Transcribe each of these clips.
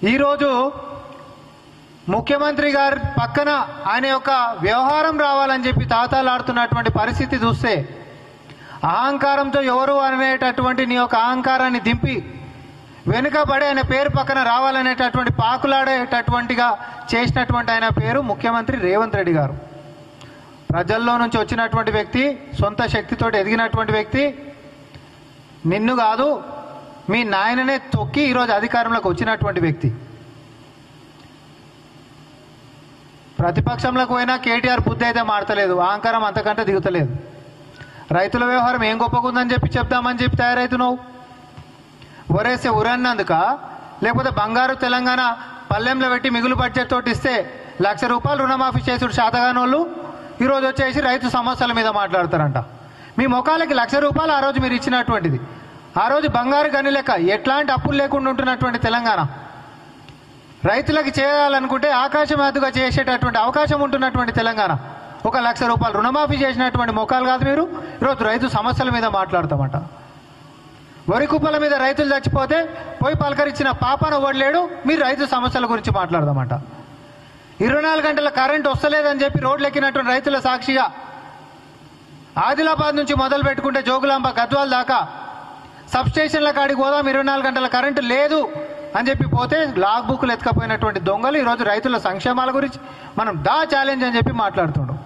ఈరోజు ముఖ్యమంత్రి గారి పక్కన ఆయన యొక్క వ్యవహారం రావాలని చెప్పి తాతాలాడుతున్నటువంటి పరిస్థితి చూస్తే అహంకారంతో ఎవరు అనేటటువంటి నీ యొక్క అహంకారాన్ని దింపి వెనుకబడి ఆయన పేరు పక్కన రావాలనేటటువంటి పాకులాడేటటువంటిగా చేసినటువంటి ఆయన పేరు ముఖ్యమంత్రి రేవంత్ రెడ్డి గారు. ప్రజల్లో నుంచి వచ్చినటువంటి వ్యక్తి, సొంత శక్తితో ఎదిగినటువంటి వ్యక్తి. నిన్ను కాదు మీ నాయననే తొక్కి ఈరోజు అధికారంలోకి వచ్చినటువంటి వ్యక్తి. ప్రతిపక్షంలోకి పోయినా కేటీఆర్ బుద్ధి అయితే మాడతలేదు, అహంకారం అంతకంటే దిగుతలేదు. రైతుల వ్యవహారం ఏం గొప్పకుందని చెప్పి చెప్దామని చెప్పి తయారవుతున్నావు. ఒరేసే ఉరన్నందుక, లేకపోతే బంగారు తెలంగాణ పల్లెంలో పెట్టి మిగులు బడ్జెట్ తోటి ఇస్తే ₹1,00,000 రుణమాఫీ చేసుడు శాతగాని వాళ్ళు ఈరోజు వచ్చేసి రైతు సమస్యల మీద మాట్లాడతారంట. మీ ముఖాలకి ₹1,00,000 ఆ రోజు మీరు ఇచ్చినటువంటిది. ఆ రోజు బంగారు గని లెక్క ఎట్లాంటి అప్పులు లేకుండా ఉంటున్నటువంటి తెలంగాణ రైతులకు చేయాలనుకుంటే ఆకాశం ఎత్తుగా చేసేటటువంటి అవకాశం ఉంటున్నటువంటి తెలంగాణ ఒక ₹1,00,000 రుణమాఫీ చేసినటువంటి ముఖాలు కాదు మీరు. ఈరోజు రైతు సమస్యల మీద మాట్లాడతామంట. వరి కుప్పల మీద రైతులు చచ్చిపోతే పోయి పలకరించిన పాపన ఓడలేడు, మీరు రైతు సమస్యల గురించి మాట్లాడదామంట. 24 గంటల కరెంట్ వస్తలేదని చెప్పి రోడ్లు ఎక్కినటువంటి రైతుల సాక్షిగా ఆదిలాబాద్ నుంచి మొదలు పెట్టుకుంటే జోగులాంబ గద్వాల్ దాకా సబ్స్టేషన్ల కాడికి పోదాం, 24 గంటల కరెంటు లేదు అని చెప్పి పోతే లాగ్ బుక్లు ఎత్తుకపోయినటువంటి దొంగలు ఈరోజు రైతుల సంక్షేమాల గురించి మనం ఛాలెంజ్ అని చెప్పి మాట్లాడుతుండ్రు.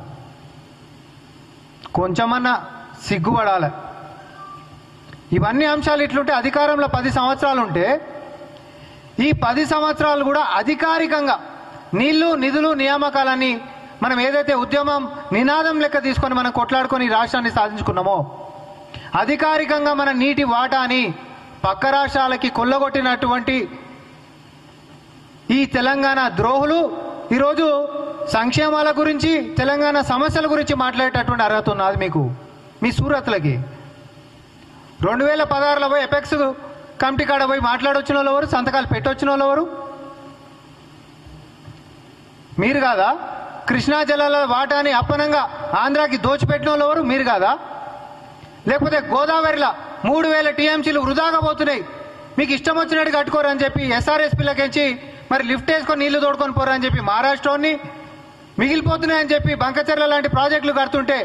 కొంచెమన్నా సిగ్గుపడాలి. ఇవన్నీ అంశాలు ఇట్లుంటే అధికారంలో 10 సంవత్సరాలు ఉంటే ఈ 10 సంవత్సరాలు కూడా అధికారికంగా నీళ్లు నిధులు నియామకాలని మనం ఏదైతే ఉద్యమం నినాదం లెక్క తీసుకొని మనం కొట్లాడుకొని రాష్ట్రాన్ని సాధించుకున్నామో అధికారికంగా మన నీటి వాటాని పక్క రాష్ట్రాలకి కొల్లగొట్టినటువంటి ఈ తెలంగాణ ద్రోహులు ఈరోజు సంక్షేమాల గురించి తెలంగాణ సమస్యల గురించి మాట్లాడేటటువంటి అర్హత ఉన్నది మీకు. మీ సూరత్లకి 2016లో పోయి ఎపెక్స్ కమిటీ కాడ పోయి మాట్లాడొచ్చిన వాళ్ళు ఎవరు? సంతకాలు పెట్టొచ్చిన వాళ్ళు ఎవరు? మీరు కాదా? కృష్ణా జలాల వాటాని అప్పనంగా ఆంధ్రాకి దోచిపెట్టిన వాళ్ళు ఎవరు? మీరు కాదా? లేకపోతే గోదావరిలో 3000 టీఎంసీలు వృధాగా పోతున్నాయి, మీకు ఇష్టం వచ్చినట్టు కట్టుకోరని చెప్పి ఎస్ఆర్ఎస్పీలకించి మరి లిఫ్ట్ వేసుకొని నీళ్లు తోడుకొని పోరని చెప్పి మహారాష్ట్రని మిగిలిపోతున్నాయని చెప్పి బంకచెర్ల లాంటి ప్రాజెక్టులు కడుతుంటే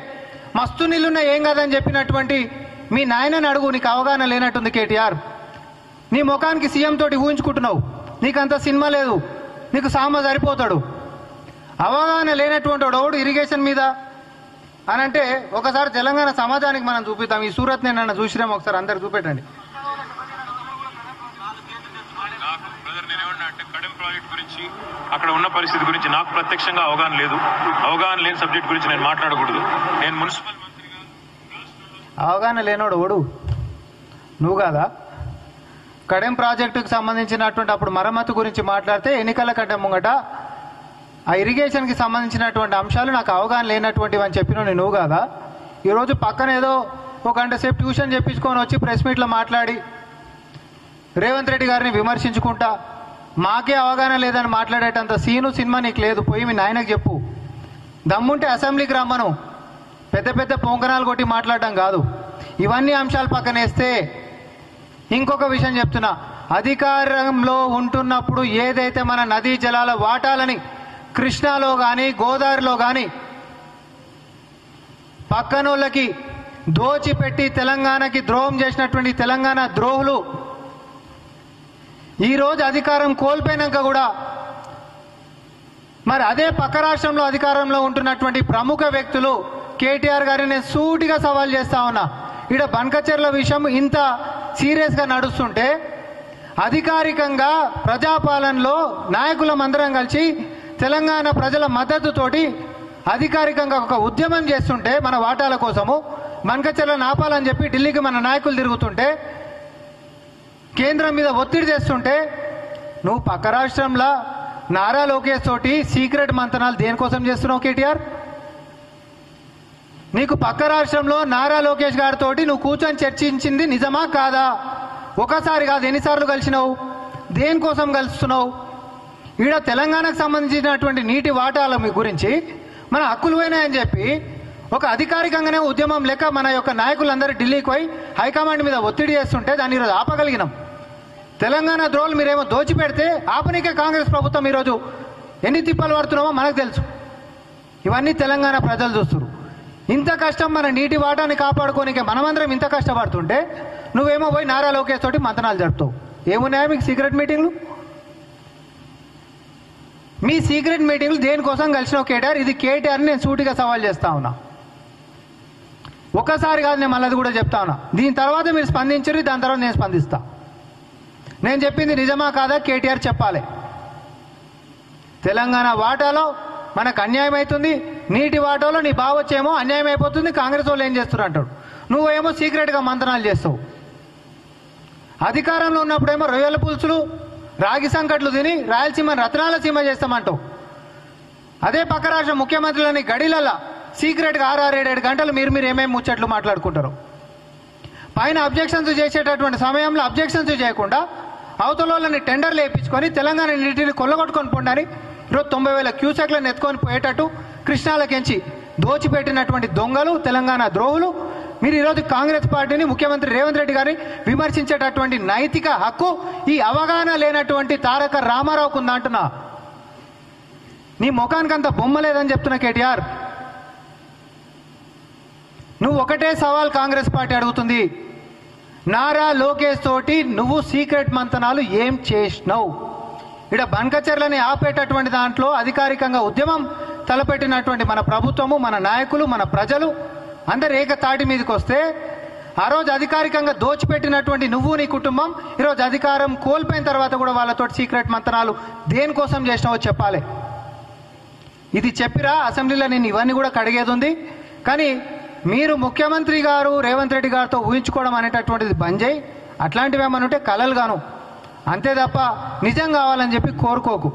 మస్తు నీళ్లున్నాయి ఏం కాదని చెప్పినటువంటి మీ నాయనని అడుగు. నీకు అవగాహన లేనట్టుంది కేటీఆర్. నీ ముఖానికి సీఎం తోటి ఊహించుకుంటున్నావు, నీకంత సినిమా లేదు, నీకు సామ సరిపోతాడు. అవగాహన లేనటువంటి వాడు ఇరిగేషన్ మీద అని అంటే ఒకసారి తెలంగాణ సమాజానికి మనం చూపిద్దాం. ఈ సూరత్ నేను చూసినాం, ఒకసారి అందరు చూపెట్టండి. అక్కడ ఉన్న పరిస్థితి గురించి నాకు ప్రత్యక్షంగా అవగాహన లేదు. అవగాహన లేని సబ్జెక్ట్ గురించి నేను మాట్లాడకూడదు. నేను మున్సిపల్ మంత్రిగా అవగాహన లేనోడు ఓడు నువ్వు కాదా? కడెం ప్రాజెక్టుకు సంబంధించినటువంటి అప్పుడు మరమ్మతు గురించి మాట్లాడితే ఎన్నికల కంటే ముంగట ఆ ఇరిగేషన్కి సంబంధించినటువంటి అంశాలు నాకు అవగాహన లేనటువంటివి అని చెప్పిన నువ్వు కాదా? ఈరోజు పక్కన ఏదో ఒక గంట సేపు ట్యూషన్ చెప్పించుకొని వచ్చి ప్రెస్ మీట్లో మాట్లాడి రేవంత్ రెడ్డి గారిని విమర్శించుకుంటా మాకే అవగాహన లేదని మాట్లాడేటంత సీను సినిమా నీకు లేదు. పోయి మీ నాయనకు చెప్పు. దమ్ముంటే అసెంబ్లీకి రమ్మను, పెద్ద పెద్ద పొంకనాలు కొట్టి మాట్లాడడం కాదు. ఇవన్నీ అంశాలు పక్కనేస్తే ఇంకొక విషయం చెప్తున్నా. అధికారంలో ఉంటున్నప్పుడు ఏదైతే మన నదీ జలాల వాటాలని కృష్ణాలో కానీ గోదావరిలో కానీ పక్కనోళ్ళకి దోచిపెట్టి తెలంగాణకి ద్రోహం చేసినటువంటి తెలంగాణ ద్రోహులు ఈరోజు అధికారం కోల్పోయినాక కూడా మరి అదే పక్క రాష్ట్రంలో అధికారంలో ఉంటున్నటువంటి ప్రముఖ వ్యక్తులు కేటీఆర్ గారిని నేను సూటిగా సవాల్ చేస్తా ఉన్నా. ఇక్కడ బంకచెర్ల విషయం ఇంత సీరియస్గా నడుస్తుంటే అధికారికంగా ప్రజాపాలనలో నాయకులం అందరం కలిసి తెలంగాణ ప్రజల మద్దతుతోటి అధికారికంగా ఒక ఉద్యమం చేస్తుంటే మన వాటాల కోసము బంకచెర్లను ఆపాలని చెప్పి ఢిల్లీకి మన నాయకులు తిరుగుతుంటే కేంద్రం మీద ఒత్తిడి చేస్తుంటే నువ్వు పక్క రాష్ట్రంలో నారా లోకేష్ తోటి సీక్రెట్ మంతనాలు దేనికోసం చేస్తున్నావు కేటీఆర్? నీకు పక్క రాష్ట్రంలో నారా లోకేష్ గారితో నువ్వు కూర్చొని చర్చించింది నిజమా కాదా? ఒకసారి కాదు, ఎన్నిసార్లు కలిసినావు? దేనికోసం కలుస్తున్నావు? ఈడ తెలంగాణకు సంబంధించినటువంటి నీటి వాటాల గురించి మన హక్కులు పోయినాయని చెప్పి ఒక అధికారికంగానే ఉద్యమం లెక్క మన యొక్క నాయకులందరూ ఢిల్లీకి పోయి హైకమాండ్ మీద ఒత్తిడి చేస్తుంటే దాన్ని ఈరోజు ఆపగలిగినాం. తెలంగాణ ద్రోహులు మీరేమో దోచిపెడితే ఆపనికే కాంగ్రెస్ ప్రభుత్వం ఈరోజు ఎన్ని తిప్పలు పడుతున్నామో మనకు తెలుసు. ఇవన్నీ తెలంగాణ ప్రజలు చూస్తున్నారు. ఇంత కష్టం మన నీటి వాటాన్ని కాపాడుకోనికే మనమందరం ఇంత కష్టపడుతుంటే నువ్వేమో పోయి నారా లోకేష్ తోటి మంతనాలు జరుపుతావు. ఏమున్నాయా మీకు సీక్రెట్ మీటింగ్లు? మీ సీక్రెట్ మీటింగ్లు దేనికోసం కలిసినావు కేటీఆర్? ఇది కేటీఆర్ని నేను సూటిగా సవాల్ చేస్తా ఉన్నా. ఒక్కసారి కాదు, నేను మళ్ళీ కూడా చెప్తా ఉన్నా. దీని తర్వాత మీరు స్పందించరు, దాని తర్వాత నేను స్పందిస్తా. నేను చెప్పింది నిజమా కాదా కేటీఆర్ చెప్పాలి. తెలంగాణ వాటాలో మనకు అన్యాయం అవుతుంది, నీటి వాటాలో నీ బావొచ్చేమో అన్యాయం అయిపోతుంది, కాంగ్రెస్ వాళ్ళు ఏం చేస్తున్నారు అంటాడు. నువ్వేమో సీక్రెట్గా మంతనాలు చేస్తావు. అధికారంలో ఉన్నప్పుడేమో రొయ్యల పులుసులు రాగి సంకట్లు తిని రాయలసీమని రత్నాల సీమ చేస్తామంటావు. అదే పక్క రాష్ట్ర ముఖ్యమంత్రులని గడిలల్లా సీక్రెట్గా 6-7 గంటలు మీరు ఏమేమి ముచ్చట్లు మాట్లాడుకుంటారు. పైన అబ్జెక్షన్స్ చేసేటటువంటి సమయంలో అబ్జెక్షన్స్ చేయకుండా అవతల వాళ్ళని టెండర్లు వేయించుకొని తెలంగాణ నీటిని కొల్లగొట్టుకొని పోండి. ఈరోజు 90,000 క్యూసెక్లను ఎత్తుకొని పోయేటట్టు కృష్ణాలకెంచి దోచిపెట్టినటువంటి దొంగలు తెలంగాణ ద్రోహులు మీరు ఈరోజు కాంగ్రెస్ పార్టీని, ముఖ్యమంత్రి రేవంత్ రెడ్డి గారిని విమర్శించేటటువంటి నైతిక హక్కు ఈ అవగాహన లేనటువంటి తారక రామారావుకు ఉందా అంటున్నా. నీ ముఖానికి అంత బొమ్మ లేదని చెప్తున్నా కేటీఆర్. నువ్వు ఒకటే సవాల్ కాంగ్రెస్ పార్టీ అడుగుతుంది, నారా లోకేష్ తోటి నువ్వు సీక్రెట్ మంతనాలు ఏం చేసినావు? ఇక్కడ బంకచర్లని ఆపేటటువంటి దాంట్లో అధికారికంగా ఉద్యమం తలపెట్టినటువంటి మన ప్రభుత్వము, మన నాయకులు, మన ప్రజలు అందరు ఏకతాటి మీదకి వస్తే ఆ రోజు అధికారికంగా దోచిపెట్టినటువంటి నువ్వు నీ కుటుంబం ఈరోజు అధికారం కోల్పోయిన తర్వాత కూడా వాళ్ళతో సీక్రెట్ మంతనాలు దేనికోసం చేసినావో చెప్పాలి. ఇది చెప్పిరా అసెంబ్లీలో నేను ఇవన్నీ కూడా కడిగేది ఉంది. కానీ మీరు ముఖ్యమంత్రి గారు రేవంత్ రెడ్డి గారితో ఊహించుకోవడం అనేటటువంటిది బంద్ చేయి. అట్లాంటివి ఏమనుంటే కలలు గాను, అంతే తప్ప నిజం కావాలని చెప్పి కోరుకోకు.